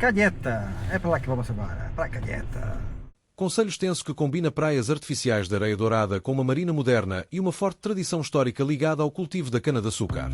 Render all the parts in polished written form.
Calheta, é para lá que vamos agora, para a Calheta. Concelho extenso que combina praias artificiais de areia dourada com uma marina moderna e uma forte tradição histórica ligada ao cultivo da cana-de-açúcar.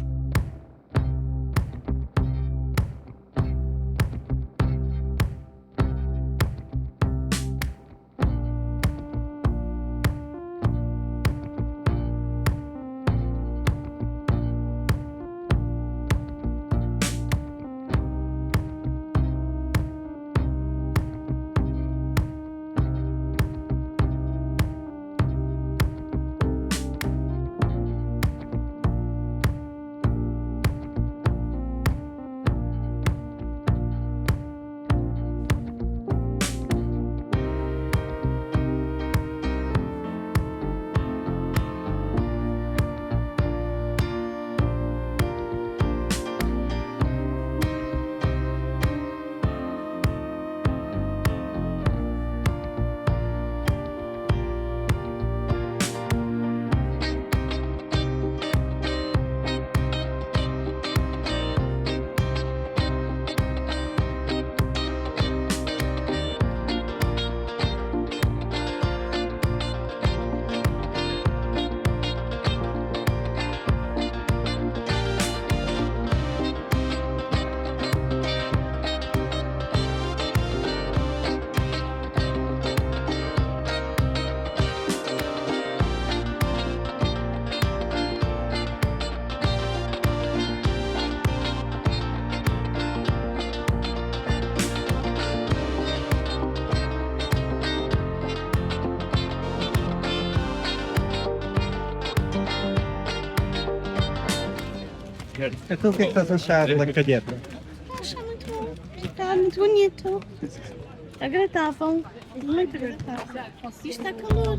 Então o que é que estás a achar da Calheta? Acho muito bom. Está muito bonito. Agradável. Muito agradável. E está calor.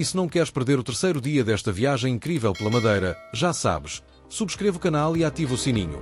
se não queres perder o terceiro dia desta viagem incrível pela Madeira, já sabes, subscreve o canal e ativa o sininho.